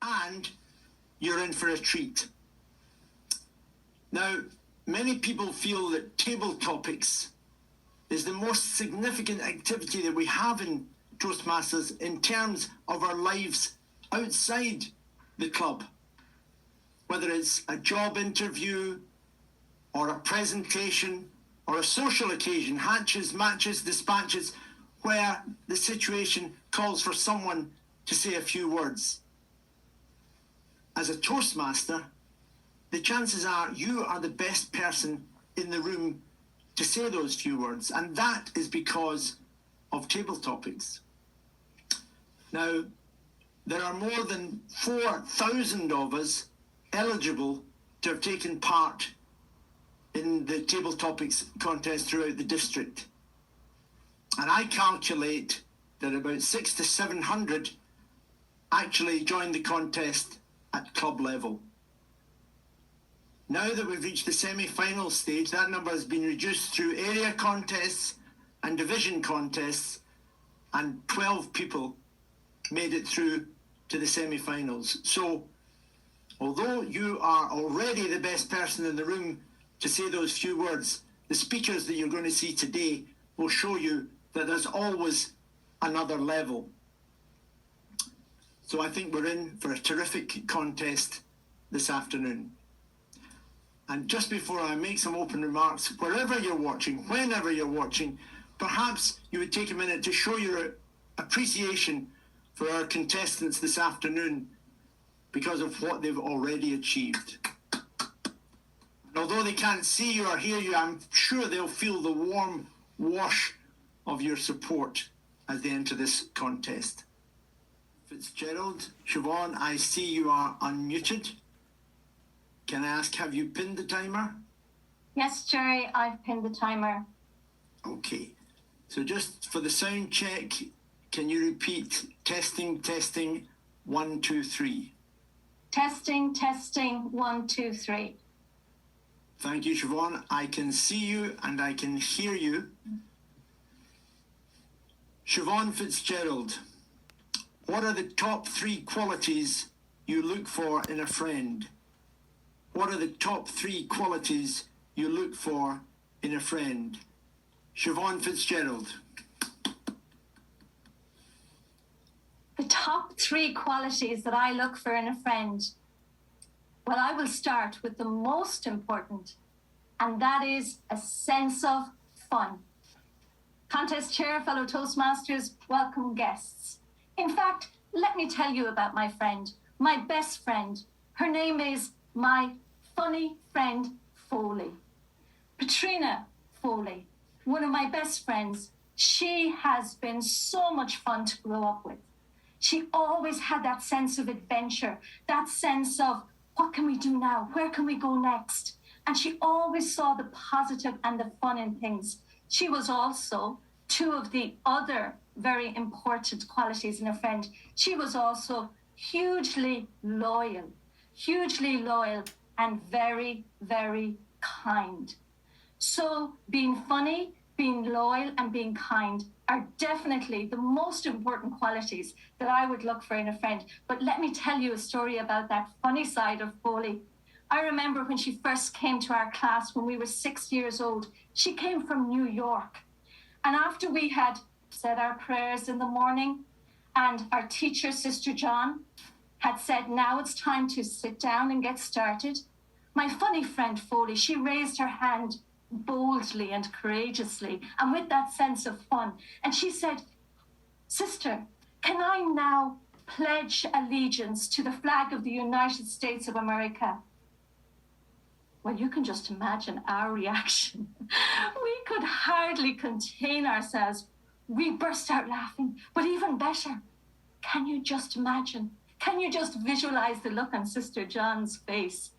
and you're in for a treat. Now, many people feel that table topics is the most significant activity that we have in Toastmasters in terms of our lives outside the club. Whether it's a job interview or a presentation or a social occasion, hatches, matches, dispatches, where the situation calls for someone to say a few words. As a Toastmaster, the chances are you are the best person in the room to say those few words, and that is because of table topics. Now, there are more than 4,000 of us eligible to have taken part in the table topics contest throughout the district. And I calculate that about 600 to 700 actually joined the contest at club level. Now that we've reached the semi-final stage, that number has been reduced through area contests and division contests, and 12 people made it through to the semi-finals. So, although you are already the best person in the room to say those few words, the speakers that you're going to see today will show you that there's always another level. So I think we're in for a terrific contest this afternoon. And just before I make some open remarks, wherever you're watching, whenever you're watching, perhaps you would take a minute to show your appreciation for our contestants this afternoon because of what they've already achieved. And although they can't see you or hear you, I'm sure they'll feel the warm wash of your support as they enter this contest. Fitzgerald, Siobhan, I see you are unmuted. Can I ask, have you pinned the timer? Yes, Jerry, I've pinned the timer. Okay. So just for the sound check, can you repeat testing, 1, 2, 3? Testing, 1, 2, 3. Thank you, Siobhan. I can see you and I can hear you. Siobhan Fitzgerald, what are the top 3 qualities you look for in a friend? What are the top 3 qualities you look for in a friend? Siobhan Fitzgerald. The top 3 qualities that I look for in a friend. Well, I will start with the most important, and that is a sense of fun. Contest chair, fellow Toastmasters, welcome guests. In fact, let me tell you about my friend, my best friend. Her name is my funny friend Foley. Patrina Foley, one of my best friends. She has been so much fun to grow up with. She always had that sense of adventure, that sense of what can we do now? Where can we go next? And she always saw the positive and the fun in things. She was also 2 of the other very important qualities in a friend. She was also hugely loyal and very, very kind. So being funny, being loyal and being kind are definitely the most important qualities that I would look for in a friend. But let me tell you a story about that funny side of Foley. I remember when she first came to our class when we were 6 years old. She came from New York. And after we had said our prayers in the morning and our teacher, Sister John, had said, now it's time to sit down and get started, my funny friend Foley, she raised her hand boldly and courageously and with that sense of fun. And she said, Sister, can I now pledge allegiance to the flag of the United States of America? Well, you can just imagine our reaction. We could hardly contain ourselves. We burst out laughing. But even better, can you just imagine? Can you just visualize the look on Sister John's face?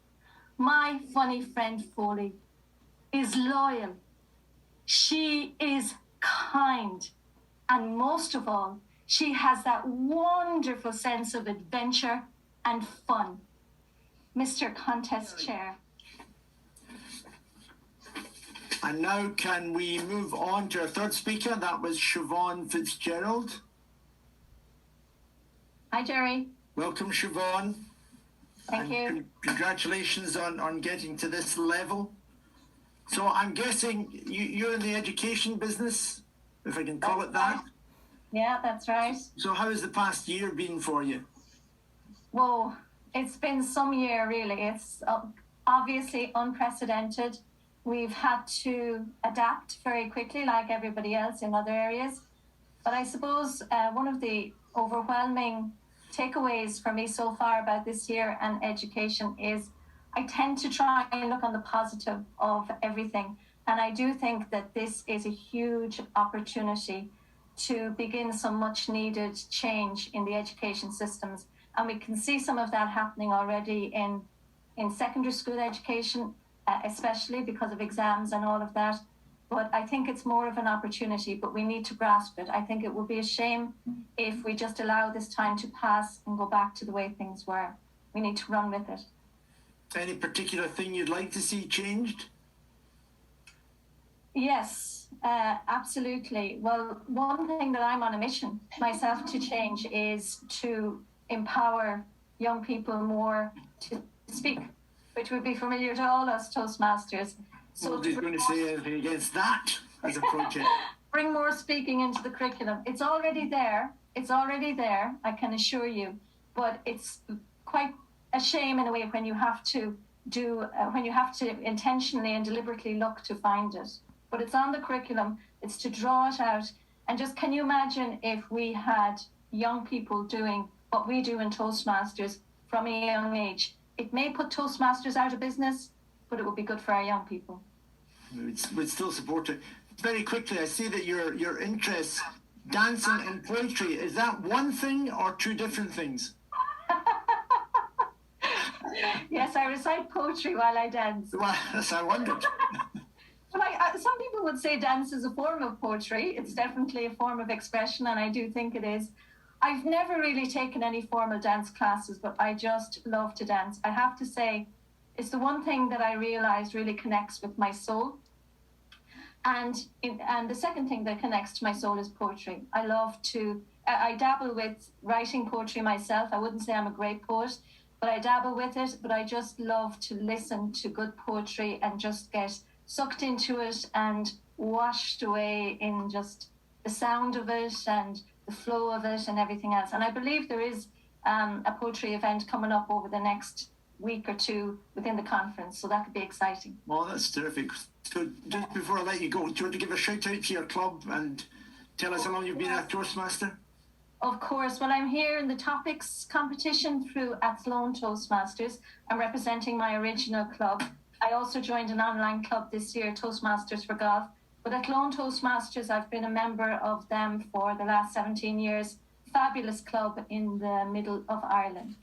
My funny friend Foley is loyal. She is kind. And most of all, she has that wonderful sense of adventure and fun. Mr. Contest Chair. And now can we move on to our third speaker? That was Siobhan Fitzgerald. Hi, Jerry. Welcome, Siobhan. Thank you. Congratulations on getting to this level. So I'm guessing you're in the education business, if I can call it that. Yeah, that's right. So how has the past year been for you? Whoa, it's been some year, really. It's obviously unprecedented. We've had to adapt very quickly, like everybody else in other areas. But I suppose one of the overwhelming takeaways for me so far about this year and education is I tend to try and look on the positive of everything. And I do think that this is a huge opportunity to begin some much needed change in the education systems. And we can see some of that happening already in secondary school education, especially because of exams and all of that. But I think it's more of an opportunity, but we need to grasp it. I think it would be a shame if we just allow this time to pass and go back to the way things were. We need to run with it. Any particular thing you'd like to see changed? Yes, absolutely. Well, one thing that I'm on a mission myself to change is to empower young people more to speak, which would be familiar to all us Toastmasters. So nobody's going to say anything against that as a project. Bring more speaking into the curriculum. It's already there. It's already there, I can assure you. But it's quite a shame in a way when you have to intentionally and deliberately look to find it. But it's on the curriculum. It's to draw it out. And just can you imagine if we had young people doing what we do in Toastmasters from a young age? It may put Toastmasters out of business, but it would be good for our young people. We'd still support it. Very quickly, I see that your interests, dancing and poetry, is that one thing or two different things? Yes, I recite poetry while I dance. Well, that's I wondered. Some people would say dance is a form of poetry. It's definitely a form of expression, and I do think it is. I've never really taken any formal dance classes, but I just love to dance. I have to say, it's the one thing that I realized really connects with my soul. And the second thing that connects to my soul is poetry. I dabble with writing poetry myself. I wouldn't say I'm a great poet, but I dabble with it. But I just love to listen to good poetry and just get sucked into it and washed away in just the sound of it and the flow of it and everything else. And I believe there is a poetry event coming up over the next week or two within the conference, so that could be exciting. Well, that's terrific. So just before I let you go, do you want to give a shout out to your club and tell us how long you've been a Toastmaster? Of course. Well, I'm here in the topics competition through Athlone Toastmasters. I'm representing my original club. I also joined an online club this year, Toastmasters for Golf. But Athlone Toastmasters, I've been a member of them for the last 17 years. Fabulous club in the middle of Ireland.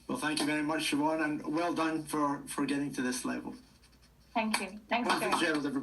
Well, thank you very much, Siobhan, and well done for getting to this level. Thank you. Thanks, Keenan Fitzgerald, everybody.